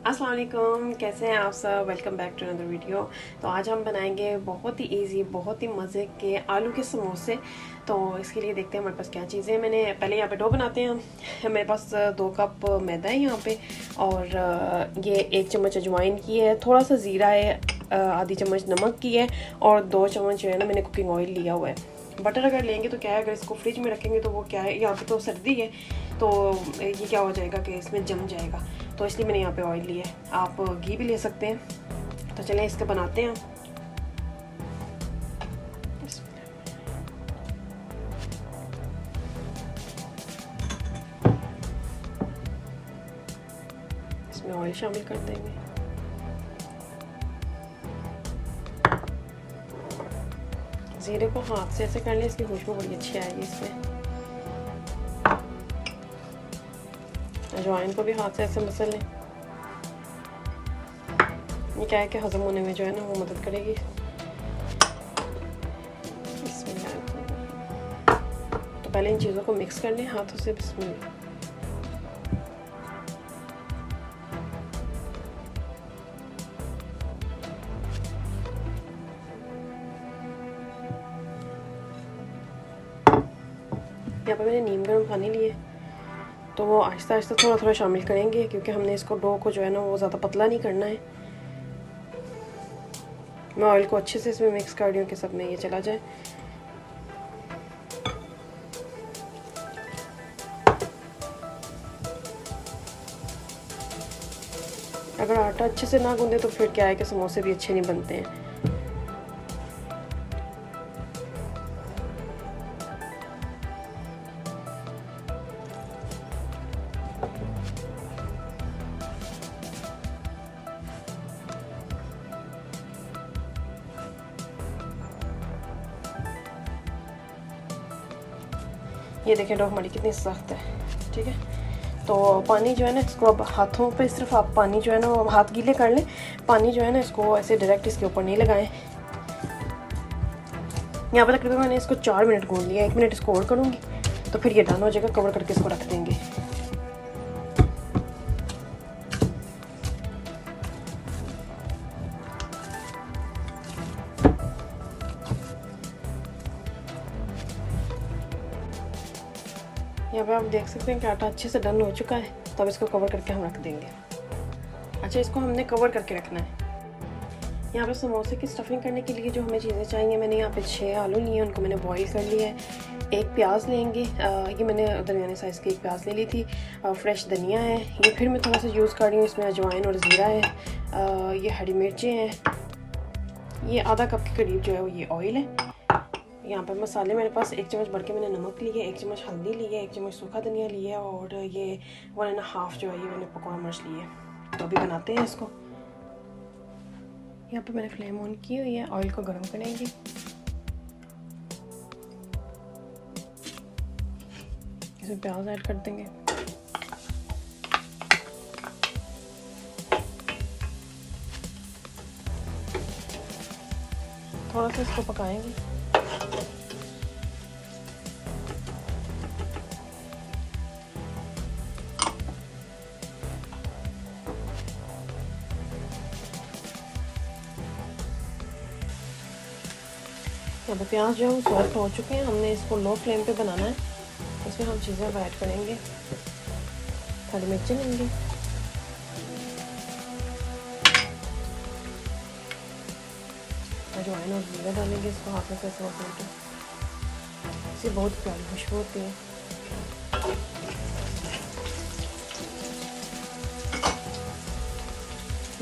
अस्सलाम वालेकुम, कैसे हैं आप सब। Welcome back to another video. तो आज हम बनाएंगे बहुत ही इजी, बहुत ही मज़े के आलू के समोसे। तो इसके लिए देखते हैं हमारे पास क्या चीज़ें हैं। मैंने पहले यहाँ पे डो बनाते हैं हम। मेरे पास 2 कप मैदा है यहाँ पे, और ये 1 चम्मच अजवाइन की है, थोड़ा सा ज़ीरा है, आधी चम्मच नमक की है, और 2 चम्मच जो है ना मैंने कुकिंग ऑयल लिया हुआ है। बटर अगर लेंगे तो क्या है, अगर इसको फ्रिज में रखेंगे तो वो क्या है, यहाँ पे तो सर्दी है तो ये क्या हो जाएगा कि इसमें जम जाएगा, तो इसलिए मैंने यहाँ पे ऑयल लिया है। आप घी भी ले सकते हैं। तो चलें इसके बनाते हैं। इसमें ऑयल शामिल कर देंगे। जीरे को हाथ से ऐसे कर लें, इसकी खुशबू बड़ी अच्छी आएगी इसमें। अजवाइन को भी हाथ से ऐसे मसल लें। ये क्या है कि हजम होने में जो है ना वो मदद करेगी। इसमें तो पहले इन चीज़ों को मिक्स कर लें हाथों से। बिस्मिल्लाह। यहाँ पे मैंने नीम गर्म पानी लिए, तो वो आहिस्ता आहिस्ता थोड़ा थोड़ा शामिल करेंगे, क्योंकि हमने इसको डो को जो है ना वो ज़्यादा पतला नहीं करना है। मैं ऑयल को अच्छे से इसमें मिक्स कर रही हूँ कि सब में ये चला जाए। अगर आटा अच्छे से ना गूंदे तो फिर क्या है कि समोसे भी अच्छे नहीं बनते हैं। ये देखें डो हमारी कितनी सख्त है। ठीक है, तो पानी जो है ना इसको अब हाथों पे सिर्फ आप पानी जो है ना वो हाथ गीले कर लें। पानी जो है ना इसको ऐसे डायरेक्ट इसके ऊपर नहीं लगाएं। यहाँ पर तकरीबन मैंने इसको 4 मिनट गूंद लिया। 1 मिनट इसको और करूँगी तो फिर ये डन हो जाएगा। कवर करके इसको रख देंगे। यहाँ पे आप देख सकते हैं कि आटा अच्छे से डन हो चुका है। तो अब इसको कवर करके हम रख देंगे। अच्छा, इसको हमने कवर करके रखना है। यहाँ पे समोसे की स्टफिंग करने के लिए जो हमें चीज़ें चाहिए, मैंने यहाँ पे 6 आलू लिए हैं, उनको मैंने बॉईल कर लिया है। 1 प्याज लेंगे, ये मैंने दरमियाने साइज़ की 1 प्याज ले ली थी। फ्रेश धनिया है, ये फिर मैं थोड़ा सा यूज़ कर रही हूँ। इसमें अजवाइन और ज़ीरा है। ये हरी मिर्चें हैं। ये आधा कप के करीब जो है वो ये ऑयल है। यहाँ पर मसाले मेरे पास 1 चम्मच भर के मैंने नमक लिया, 1 चम्मच हल्दी ली है, 1 चम्मच सूखा धनिया लिया, और ये 1.5 जो है ये मैंने पकौड़ा मिर्च ली है। तो अभी बनाते हैं इसको। यहाँ पे मैंने फ्लेम ऑन की हुई है, ऑयल को गर्म करेंगे। इसमें प्याज ऐड कर देंगे। थोड़ा सा इसको पकाएंगे। यहाँ पे प्याज जो है वो सॉफ्ट हो चुके हैं। हमने इसको लो फ्लेम पे बनाना है। इसमें हम चीज़ें ऐड करेंगे। हरी मिर्चें लेंगे, अजवाइन और जीरा डालेंगे। इसको हाथों से ऐसे मसल के, इससे बहुत प्यारी खुशबू होती है।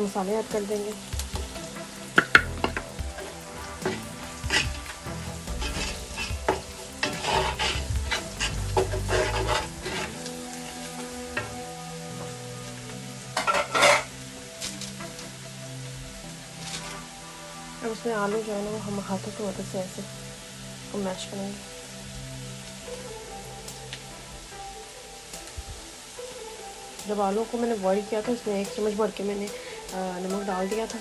मसाले ऐड कर देंगे। अब उसमें आलू जो है ना वो हम हाथों की मदद से ऐसे मैश करेंगे। जब आलू को मैंने बॉईल किया था, इसमें 1 चम्मच भर के मैंने नमक डाल दिया था।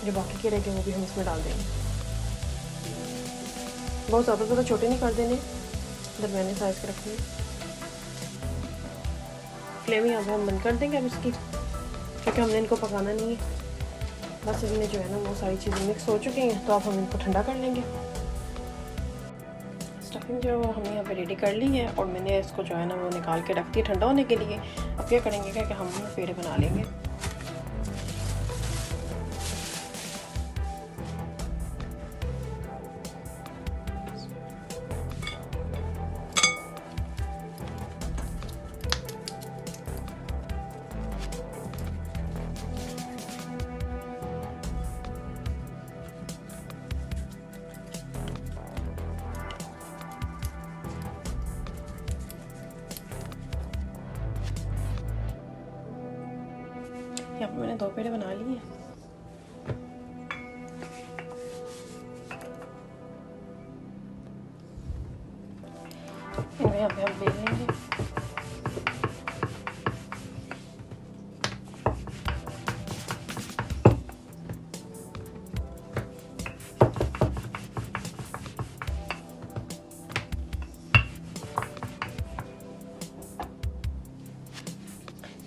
जो बाकी के रहेंगे वो भी हम इसमें डाल देंगे। बहुत ज़्यादा छोटे नहीं कर देने, दरमियाने साइज़ के रखने। फ्लेम यहाँ पे हम बंद कर देंगे अब इसकी, क्योंकि हमने इनको पकाना नहीं है। बस इनमें जो है ना वो सारी चीज़ें मिक्स हो चुकी हैं, तो अब हम इनको ठंडा कर लेंगे। स्टफिंग जो हमने यहाँ पे रेडी कर ली है और मैंने इसको जो है ना वो निकाल के रख दी ठंडा होने के लिए। अब क्या करेंगे कि हम पेड़े बना लेंगे। यहाँ पे मैंने 2 पेड़े बना लिए हैं। इनको यहाँ पे हम बेल लेंगे।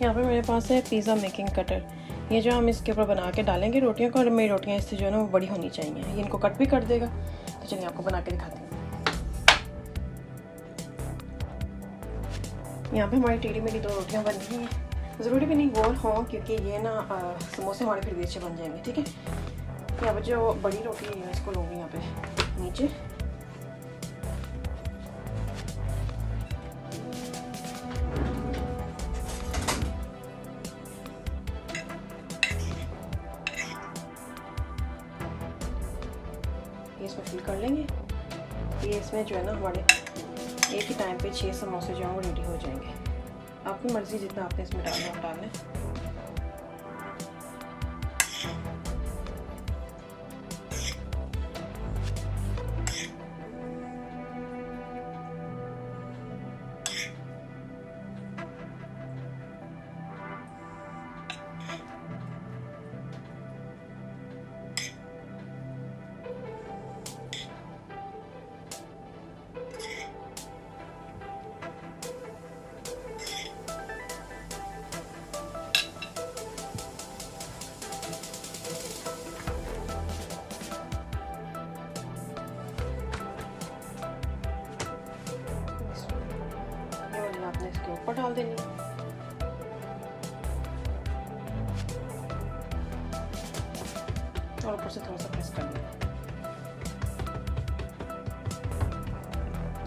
यहाँ पे मेरे पास है पिज़्ज़ा मेकिंग कटर। ये जो हम इसके ऊपर बना के डालेंगे रोटियों को, और मेरी रोटियाँ इससे जो है ना वो बड़ी होनी चाहिए। ये इनको कट भी कर देगा। तो चलिए आपको बना के दिखाती हूँ। यहाँ पे हमारी टेढ़ी मेढ़ी 2 रोटियाँ बन रही हैं। ज़रूरी भी नहीं गोल हों, क्योंकि ये ना समोसे हमारे फिर भी अच्छे बन जाएंगे। ठीक है, यहाँ पर जो बड़ी रोटी है इसको लूँगी यहाँ पे नीचे। ये इसमें फिल कर लेंगे। ये इसमें जो है ना हमारे एक ही टाइम पे 6 समोसे जो हैं वो रेडी हो जाएंगे। आपकी मर्ज़ी जितना आपने इसमें डालना है डाल लें। आपने इसके ऊपर डाल देनी है। और ऊपर से थोड़ा सा प्रेस कर देना।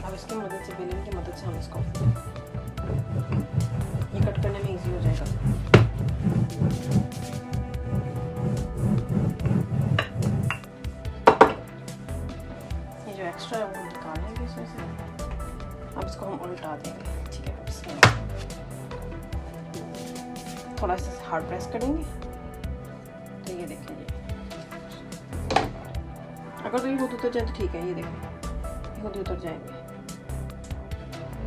अब इसकी मदद से, बेलन की मदद से हम इसको ये कट करने में इजी हो जाएगा। ये जो एक्स्ट्रा है वो हम निकाल लेंगे इसमें से। अब इसको हम उल्टा देंगे। ठीक है, थोड़ा सा हार्ड प्रेस करेंगे तो ये देखें जी, अगर तो ये खुद उतर जाए तो ठीक है। ये देखें, ये खुद उतर जाएंगे,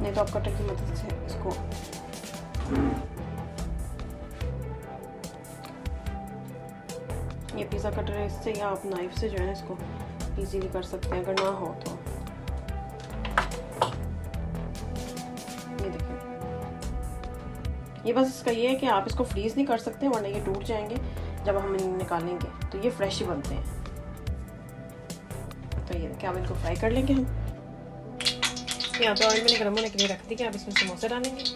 नहीं तो आप कटर की मदद से इसको ये पिज़्ज़ा कटर है, इससे या आप नाइफ से जो है ना इसको इजीली कर सकते हैं अगर ना हो तो। ये बस इसका ये है कि आप इसको फ्रीज़ नहीं कर सकते, वरना ये टूट जाएंगे जब हम इन्हें निकालेंगे, तो ये फ्रेश ही बनते हैं। तो ये देखिए, अब इनको फ्राई कर लेंगे हम। यहाँ पे ऑयल मैंने गर्म होने के लिए रख दी कि आप इसमें समोसे डालेंगे।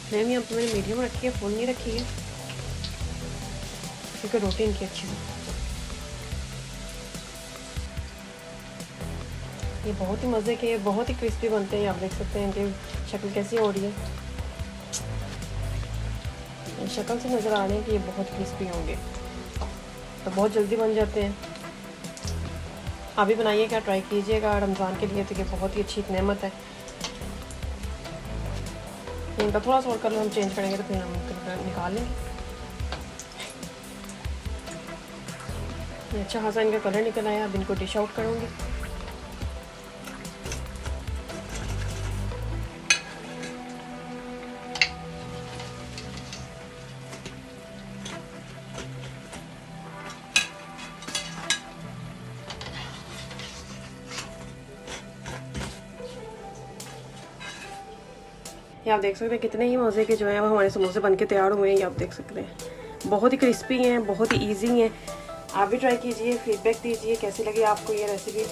फ्लेम यहाँ पे मैंने मीडियम रखी है, फुल नहीं रखी है, क्योंकि रोटी इनकी अच्छी से। ये बहुत ही मज़े के, बहुत ही क्रिस्पी बनते हैं। आप देख सकते हैं इनकी शक्ल कैसी हो रही है। शक्ल से नज़र आ रहे हैं कि ये बहुत क्रिस्पी होंगे, तो बहुत जल्दी बन जाते हैं। आप भी बनाइएगा, ट्राई कीजिएगा रमज़ान के लिए, तो ये बहुत ही अच्छी एक नेमत है। इनका थोड़ा सा और कलर हम चेंज करेंगे तो फिर हम निकाल लेंगे। अच्छा खासा इनका कलर निकल आया। अब इनको डिश आउट करूँगी। ये आप देख सकते हैं कितने ही मज़े के जो है वो हमारे समोसे बनके तैयार हुए हैं। ये आप देख सकते हैं बहुत ही क्रिस्पी हैं, बहुत ही इजी हैं। आप भी ट्राई कीजिए, फीडबैक दीजिए कैसी लगी आपको ये रेसिपी,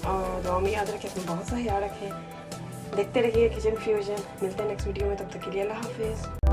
और दुआ में याद रखें, अपना बहुत सा ख्याल रखें। देखते रहिए किचन फ्यूजन। मिलते हैं नेक्स्ट वीडियो में, तब तक के लिए अल्लाह हाफिज़।